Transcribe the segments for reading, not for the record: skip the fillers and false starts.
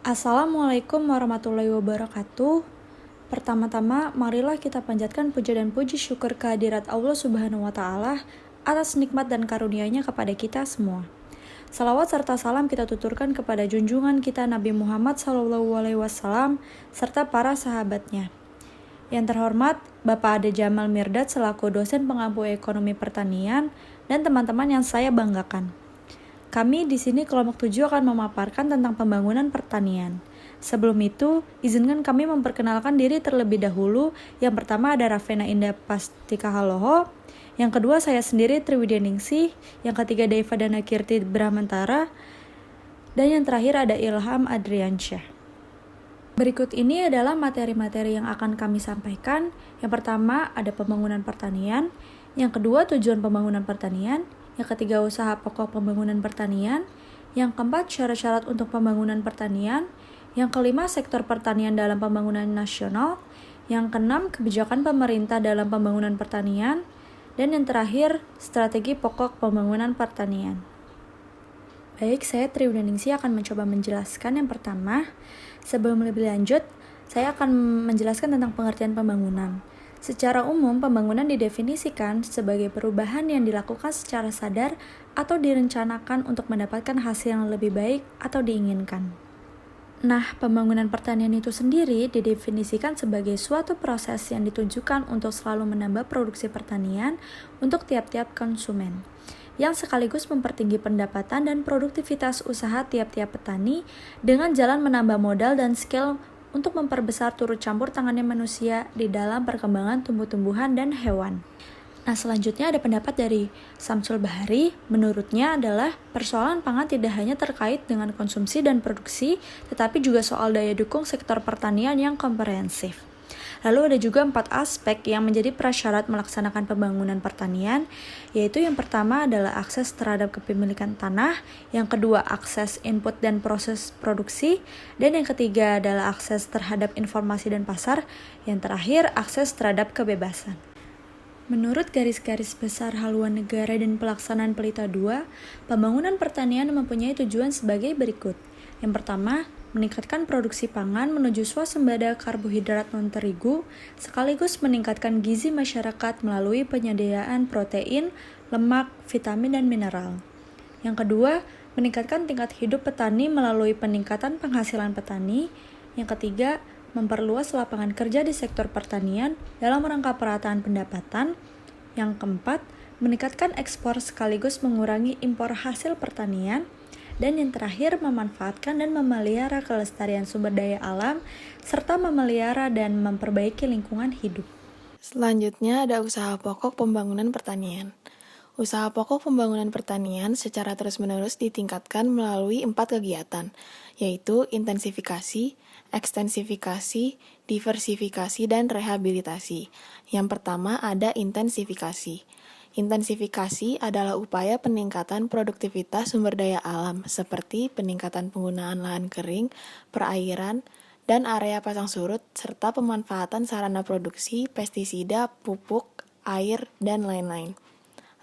Assalamualaikum warahmatullahi wabarakatuh. Pertama-tama, marilah kita panjatkan puja dan puji syukur kehadirat Allah Subhanahu wa Ta'ala atas nikmat dan karunia-Nya kepada kita semua. Salawat serta salam kita tuturkan kepada junjungan kita Nabi Muhammad SAW serta para sahabatnya. Yang terhormat, Bapak Ade Jamal Mirdad selaku dosen pengampu ekonomi pertanian dan teman-teman yang saya banggakan. Kami di sini kelompok 7 akan memaparkan tentang pembangunan pertanian. Sebelum itu, izinkan kami memperkenalkan diri terlebih dahulu. Yang pertama ada Ravena Indah Pastika Haloho. Yang kedua saya sendiri Triwidya Ningsih. Yang ketiga Daiva Dana Kirti Brahmantara. Dan yang terakhir ada Ilham Adriansyah. Berikut ini adalah materi-materi yang akan kami sampaikan. Yang pertama ada pembangunan pertanian. Yang kedua tujuan pembangunan pertanian. Yang ketiga usaha pokok pembangunan pertanian. Yang keempat syarat-syarat untuk pembangunan pertanian. Yang kelima sektor pertanian dalam pembangunan nasional. Yang keenam kebijakan pemerintah dalam pembangunan pertanian. Dan yang terakhir strategi pokok pembangunan pertanian. Baik, saya Triwidya Ningsih akan mencoba menjelaskan yang pertama. Sebelum lebih lanjut, saya akan menjelaskan tentang pengertian pembangunan. Secara umum, pembangunan didefinisikan sebagai perubahan yang dilakukan secara sadar atau direncanakan untuk mendapatkan hasil yang lebih baik atau diinginkan. Nah, pembangunan pertanian itu sendiri didefinisikan sebagai suatu proses yang ditujukan untuk selalu menambah produksi pertanian untuk tiap-tiap konsumen, yang sekaligus mempertinggi pendapatan dan produktivitas usaha tiap-tiap petani dengan jalan menambah modal dan skill untuk memperbesar turut campur tangannya manusia di dalam perkembangan tumbuh-tumbuhan dan hewan. Nah, selanjutnya ada pendapat dari Samsul Bahari. Menurutnya adalah persoalan pangan tidak hanya terkait dengan konsumsi dan produksi, tetapi juga soal daya dukung sektor pertanian yang komprehensif. Lalu ada juga 4 aspek yang menjadi prasyarat melaksanakan pembangunan pertanian, yaitu yang pertama adalah akses terhadap kepemilikan tanah, yang kedua akses input dan proses produksi, dan yang ketiga adalah akses terhadap informasi dan pasar, yang terakhir akses terhadap kebebasan. Menurut garis-garis besar haluan negara dan pelaksanaan Pelita II, pembangunan pertanian mempunyai tujuan sebagai berikut. Yang pertama, meningkatkan produksi pangan menuju swasembada karbohidrat non-terigu, sekaligus meningkatkan gizi masyarakat melalui penyediaan protein, lemak, vitamin, dan mineral. Yang kedua, meningkatkan tingkat hidup petani melalui peningkatan penghasilan petani. Yang ketiga, memperluas lapangan kerja di sektor pertanian dalam rangka perataan pendapatan. Yang keempat, meningkatkan ekspor sekaligus mengurangi impor hasil pertanian. Dan yang terakhir, memanfaatkan dan memelihara kelestarian sumber daya alam, serta memelihara dan memperbaiki lingkungan hidup. Selanjutnya ada usaha pokok pembangunan pertanian. Usaha pokok pembangunan pertanian secara terus-menerus ditingkatkan melalui 4 kegiatan, yaitu intensifikasi, ekstensifikasi, diversifikasi, dan rehabilitasi. Yang pertama ada intensifikasi. Intensifikasi adalah upaya peningkatan produktivitas sumber daya alam seperti peningkatan penggunaan lahan kering, perairan, dan area pasang surut, serta pemanfaatan sarana produksi, pestisida, pupuk, air, dan lain-lain.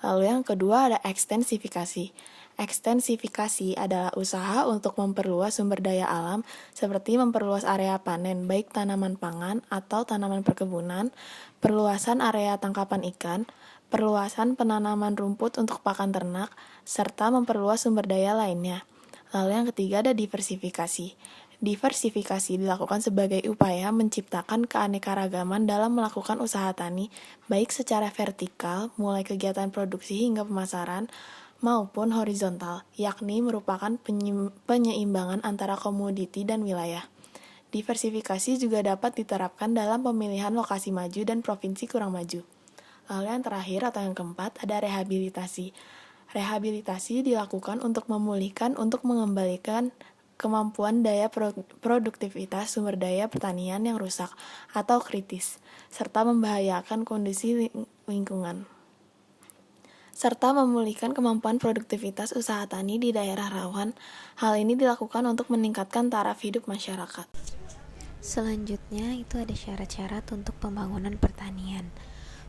Lalu yang kedua ada ekstensifikasi. Ekstensifikasi adalah usaha untuk memperluas sumber daya alam seperti memperluas area panen baik tanaman pangan atau tanaman perkebunan, perluasan area tangkapan ikan, perluasan penanaman rumput untuk pakan ternak, serta memperluas sumber daya lainnya. Lalu yang ketiga ada diversifikasi. Diversifikasi dilakukan sebagai upaya menciptakan keanekaragaman dalam melakukan usaha tani, baik secara vertikal, mulai kegiatan produksi hingga pemasaran, maupun horizontal, yakni merupakan penyeimbangan antara komoditi dan wilayah. Diversifikasi juga dapat diterapkan dalam pemilihan lokasi maju dan provinsi kurang maju. Lalu yang terakhir atau yang keempat ada rehabilitasi. Rehabilitasi dilakukan untuk memulihkan, untuk mengembalikan kemampuan daya produktivitas sumber daya pertanian yang rusak atau kritis, serta membahayakan kondisi lingkungan, serta memulihkan kemampuan produktivitas usaha tani di daerah rawan. Hal ini dilakukan untuk meningkatkan taraf hidup masyarakat. Selanjutnya itu ada syarat-syarat untuk pembangunan pertanian.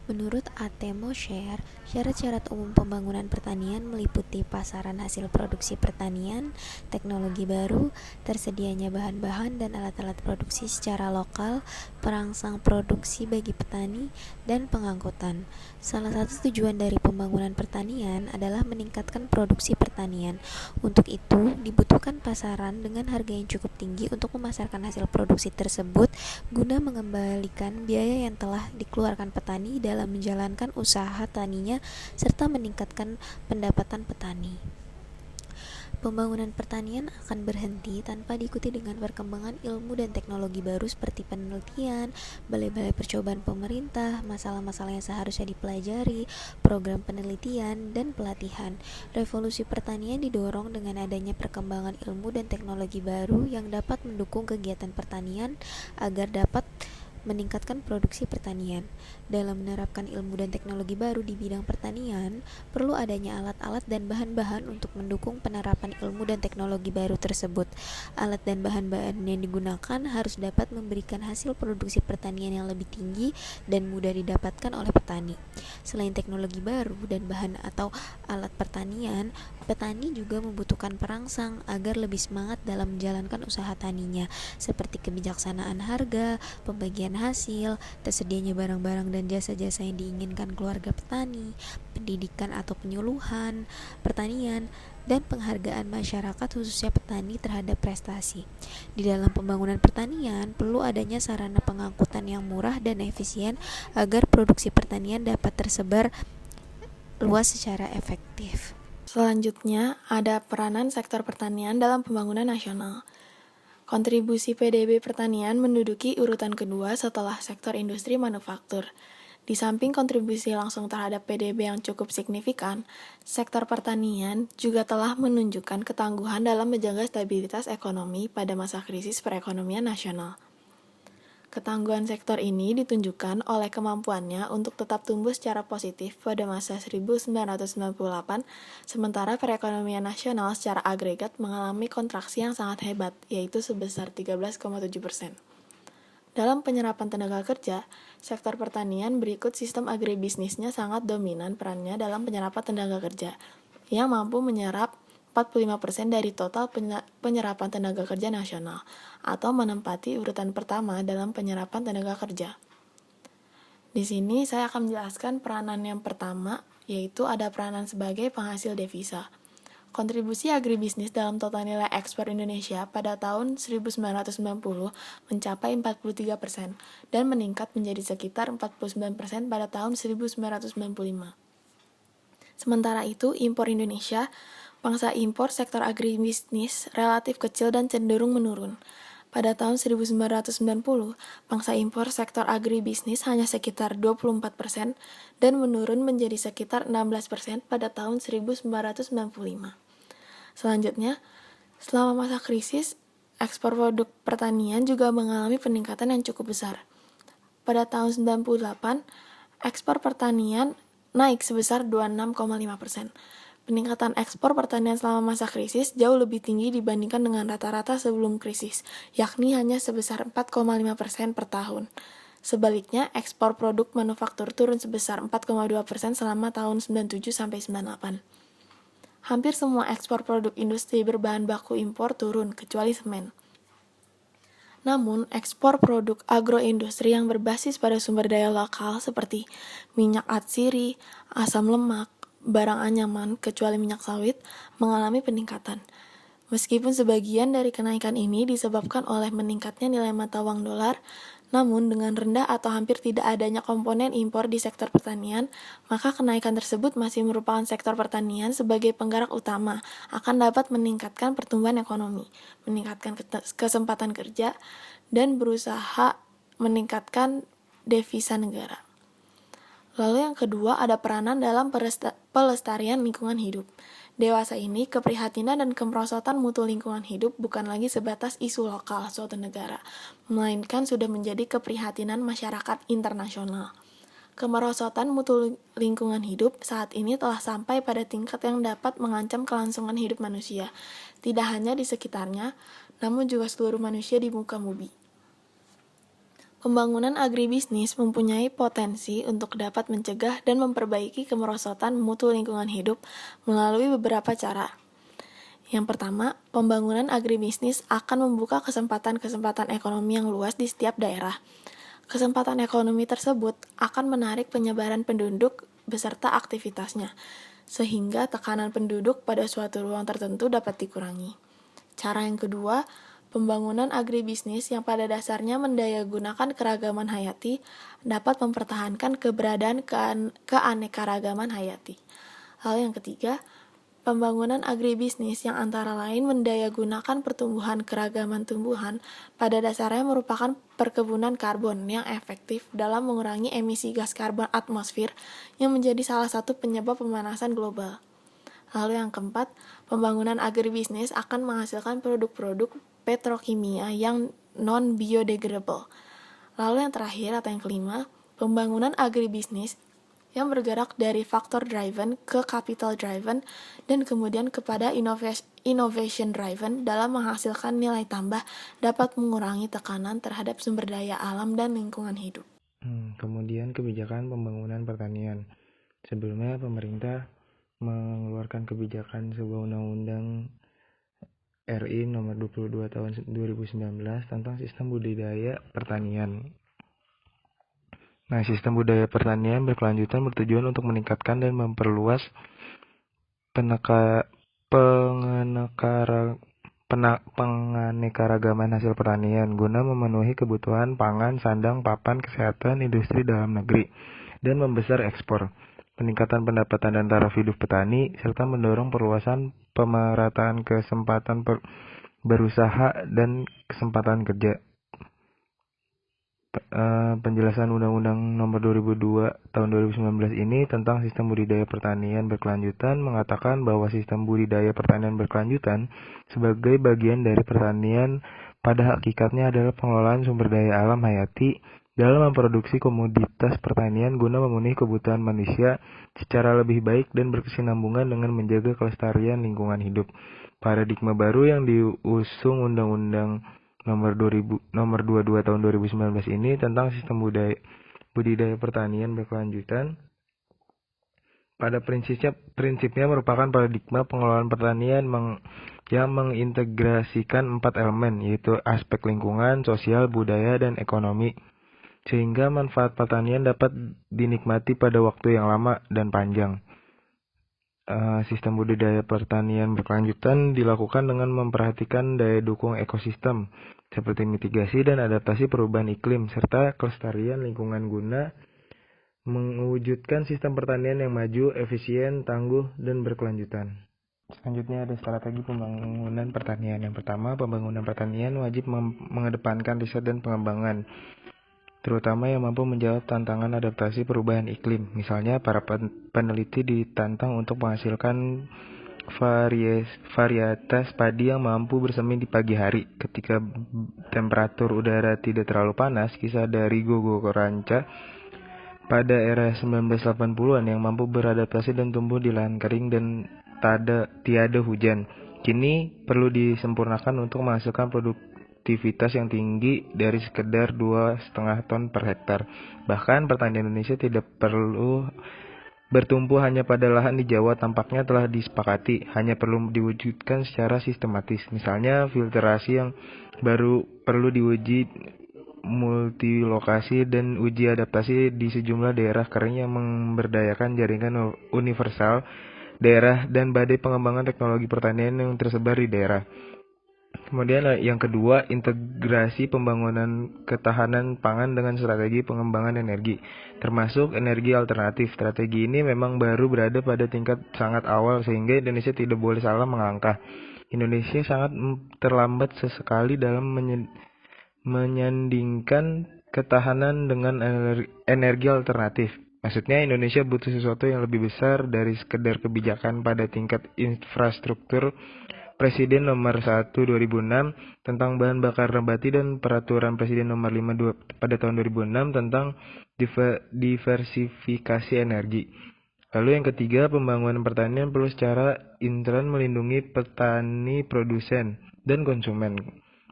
Menurut Atemo Share, syarat-syarat umum pembangunan pertanian meliputi pasaran hasil produksi pertanian, teknologi baru, tersedianya bahan-bahan dan alat-alat produksi secara lokal, perangsang produksi bagi petani, dan pengangkutan. Salah satu tujuan dari pembangunan pertanian adalah meningkatkan produksi pertanian. Untuk itu, dibutuhkan pasaran dengan harga yang cukup tinggi untuk memasarkan hasil produksi tersebut guna mengembalikan biaya yang telah dikeluarkan petani dalam menjalankan usaha taninya serta meningkatkan pendapatan petani. Pembangunan pertanian akan berhenti tanpa diikuti dengan perkembangan ilmu dan teknologi baru seperti penelitian, balai-balai percobaan pemerintah, masalah-masalah yang seharusnya dipelajari, program penelitian, dan pelatihan. Revolusi pertanian didorong dengan adanya perkembangan ilmu dan teknologi baru yang dapat mendukung kegiatan pertanian agar dapat meningkatkan produksi pertanian. Dalam menerapkan ilmu dan teknologi baru di bidang pertanian, perlu adanya alat-alat dan bahan-bahan untuk mendukung penerapan ilmu dan teknologi baru tersebut. Alat dan bahan-bahan yang digunakan harus dapat memberikan hasil produksi pertanian yang lebih tinggi dan mudah didapatkan oleh petani. Selain teknologi baru dan bahan atau alat pertanian, petani juga membutuhkan perangsang agar lebih semangat dalam menjalankan usaha taninya, seperti kebijaksanaan harga, pembagian hasil, tersedianya barang-barang dan jasa-jasa yang diinginkan keluarga petani, pendidikan atau penyuluhan pertanian, dan penghargaan masyarakat khususnya petani terhadap prestasi. Di dalam pembangunan pertanian, perlu adanya sarana pengangkutan yang murah dan efisien agar produksi pertanian dapat tersebar luas secara efektif. Selanjutnya, ada peranan sektor pertanian dalam pembangunan nasional. Kontribusi PDB pertanian menduduki urutan kedua setelah sektor industri manufaktur. Di samping kontribusi langsung terhadap PDB yang cukup signifikan, sektor pertanian juga telah menunjukkan ketangguhan dalam menjaga stabilitas ekonomi pada masa krisis perekonomian nasional. Ketangguhan sektor ini ditunjukkan oleh kemampuannya untuk tetap tumbuh secara positif pada masa 1998, sementara perekonomian nasional secara agregat mengalami kontraksi yang sangat hebat, yaitu sebesar 13,7%. Dalam penyerapan tenaga kerja, sektor pertanian berikut sistem agribisnisnya sangat dominan perannya dalam penyerapan tenaga kerja, yang mampu menyerap 45% dari total penyerapan tenaga kerja nasional, atau menempati urutan pertama dalam penyerapan tenaga kerja. Di sini saya akan menjelaskan peranan yang pertama, yaitu ada peranan sebagai penghasil devisa. Kontribusi agribisnis dalam total nilai ekspor Indonesia pada tahun 1990 mencapai 43% dan meningkat menjadi sekitar 49% pada tahun 1995. Sementara itu, impor Indonesia, pangsa impor sektor agribisnis relatif kecil dan cenderung menurun. Pada tahun 1990, pangsa impor sektor agribisnis hanya sekitar 24% dan menurun menjadi sekitar 16% pada tahun 1995. Selanjutnya, selama masa krisis, ekspor produk pertanian juga mengalami peningkatan yang cukup besar. Pada tahun 98, ekspor pertanian naik sebesar 26,5%. Peningkatan ekspor pertanian selama masa krisis jauh lebih tinggi dibandingkan dengan rata-rata sebelum krisis, yakni hanya sebesar 4,5% per tahun. Sebaliknya, ekspor produk manufaktur turun sebesar 4,2% selama tahun 97-98. Hampir semua ekspor produk industri berbahan baku impor turun, kecuali semen. Namun, ekspor produk agroindustri yang berbasis pada sumber daya lokal seperti minyak atsiri, asam lemak, barang anyaman, kecuali minyak sawit, mengalami peningkatan. Meskipun sebagian dari kenaikan ini disebabkan oleh meningkatnya nilai mata uang dolar, namun dengan rendah atau hampir tidak adanya komponen impor di sektor pertanian, maka kenaikan tersebut masih merupakan sektor pertanian sebagai penggerak utama akan dapat meningkatkan pertumbuhan ekonomi, meningkatkan kesempatan kerja, dan berusaha meningkatkan devisa negara. Lalu yang kedua ada peranan dalam pelestarian lingkungan hidup. Dewasa ini, keprihatinan dan kemerosotan mutu lingkungan hidup bukan lagi sebatas isu lokal suatu negara, melainkan sudah menjadi keprihatinan masyarakat internasional. Kemerosotan mutu lingkungan hidup saat ini telah sampai pada tingkat yang dapat mengancam kelangsungan hidup manusia, tidak hanya di sekitarnya, namun juga seluruh manusia di muka bumi. Pembangunan agribisnis mempunyai potensi untuk dapat mencegah dan memperbaiki kemerosotan mutu lingkungan hidup melalui beberapa cara. Yang pertama, pembangunan agribisnis akan membuka kesempatan-kesempatan ekonomi yang luas di setiap daerah. Kesempatan ekonomi tersebut akan menarik penyebaran penduduk beserta aktivitasnya, sehingga tekanan penduduk pada suatu ruang tertentu dapat dikurangi. Cara yang kedua, pembangunan agribisnis yang pada dasarnya mendayagunakan keragaman hayati dapat mempertahankan keberadaan keanekaragaman hayati. Lalu yang ketiga, pembangunan agribisnis yang antara lain mendayagunakan pertumbuhan keragaman tumbuhan pada dasarnya merupakan perkebunan karbon yang efektif dalam mengurangi emisi gas karbon atmosfer yang menjadi salah satu penyebab pemanasan global. Lalu yang keempat, pembangunan agribisnis akan menghasilkan produk-produk petrokimia yang non-biodegradable. Lalu yang terakhir atau yang kelima, pembangunan agribisnis yang bergerak dari faktor driven ke capital driven dan kemudian kepada innovation driven dalam menghasilkan nilai tambah dapat mengurangi tekanan terhadap sumber daya alam dan lingkungan hidup. Kemudian kebijakan pembangunan pertanian. Sebelumnya pemerintah mengeluarkan kebijakan sebuah undang-undang RI nomor 22 tahun 2019 tentang sistem budidaya pertanian. Nah, sistem budaya pertanian berkelanjutan bertujuan untuk meningkatkan dan memperluas penganekaragaman hasil pertanian guna memenuhi kebutuhan pangan, sandang, papan, kesehatan, industri dalam negeri, dan membesar ekspor, peningkatan pendapatan dan taraf hidup petani, serta mendorong perluasan pemerataan kesempatan berusaha dan kesempatan kerja. Penjelasan Undang-Undang Nomor 2002 Tahun 2019 ini tentang sistem budidaya pertanian berkelanjutan mengatakan bahwa sistem budidaya pertanian berkelanjutan sebagai bagian dari pertanian pada hakikatnya adalah pengelolaan sumber daya alam hayati dalam memproduksi komoditas pertanian guna memenuhi kebutuhan manusia secara lebih baik dan berkesinambungan dengan menjaga kelestarian lingkungan hidup. Paradigma baru yang diusung Undang-Undang Nomor 22 Tahun 2019 ini tentang sistem budidaya pertanian berkelanjutan pada prinsipnya merupakan paradigma pengelolaan pertanian yang mengintegrasikan 4 elemen, yaitu aspek lingkungan, sosial, budaya, dan ekonomi, sehingga manfaat pertanian dapat dinikmati pada waktu yang lama dan panjang. Sistem budidaya pertanian berkelanjutan dilakukan dengan memperhatikan daya dukung ekosistem, seperti mitigasi dan adaptasi perubahan iklim, serta kelestarian lingkungan guna mewujudkan sistem pertanian yang maju, efisien, tangguh, dan berkelanjutan. Selanjutnya ada strategi pembangunan pertanian. Yang pertama, pembangunan pertanian wajib mengedepankan riset dan pengembangan, terutama yang mampu menjawab tantangan adaptasi perubahan iklim. Misalnya, para peneliti ditantang untuk menghasilkan varietas padi yang mampu bersemi di pagi hari ketika temperatur udara tidak terlalu panas, kisah dari Gogo Ranca pada era 1980-an yang mampu beradaptasi dan tumbuh di lahan kering dan tiada hujan. Kini perlu disempurnakan untuk menghasilkan produktivitas yang tinggi dari sekedar 2,5 ton per hektar. Bahkan pertanian Indonesia tidak perlu bertumpu hanya pada lahan di Jawa, tampaknya telah disepakati, hanya perlu diwujudkan secara sistematis. Misalnya filterasi yang baru perlu diuji multilokasi dan uji adaptasi di sejumlah daerah kering yang memberdayakan jaringan universal daerah dan badai pengembangan teknologi pertanian yang tersebar di daerah. Kemudian yang kedua, integrasi pembangunan ketahanan pangan dengan strategi pengembangan energi, termasuk energi alternatif. Strategi ini memang baru berada pada tingkat sangat awal sehingga Indonesia tidak boleh salah melangkah. Indonesia sangat terlambat sesekali dalam menyandingkan ketahanan dengan energi alternatif. Maksudnya Indonesia butuh sesuatu yang lebih besar dari sekedar kebijakan pada tingkat infrastruktur. Presiden nomor 1 2006 tentang bahan bakar nabati dan peraturan Presiden nomor 5 pada tahun 2006 tentang diversifikasi energi. Lalu yang ketiga, pembangunan pertanian perlu secara intern melindungi petani, produsen, dan konsumen.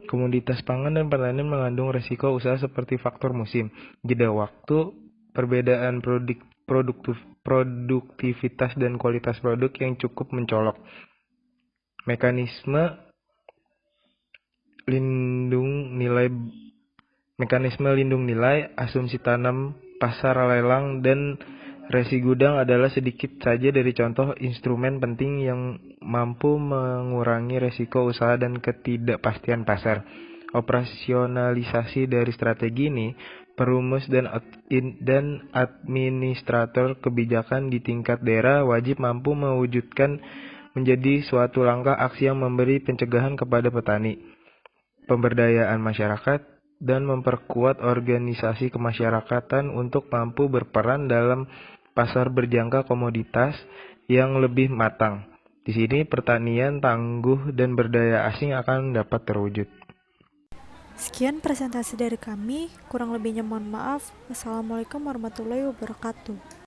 Komoditas pangan dan pertanian mengandung resiko usaha seperti faktor musim, jeda waktu, perbedaan produktivitas dan kualitas produk yang cukup mencolok. Mekanisme lindung nilai, asumsi tanam, pasar lelang, dan resi gudang adalah sedikit saja dari contoh instrumen penting yang mampu mengurangi resiko usaha dan ketidakpastian pasar. Operasionalisasi dari strategi ini, perumus dan administrator kebijakan di tingkat daerah wajib mampu mewujudkan menjadi suatu langkah aksi yang memberi pencegahan kepada petani, pemberdayaan masyarakat, dan memperkuat organisasi kemasyarakatan untuk mampu berperan dalam pasar berjangka komoditas yang lebih matang. Di sini pertanian tangguh dan berdaya asing akan dapat terwujud. Sekian presentasi dari kami, kurang lebihnya mohon maaf. Wassalamualaikum warahmatullahi wabarakatuh.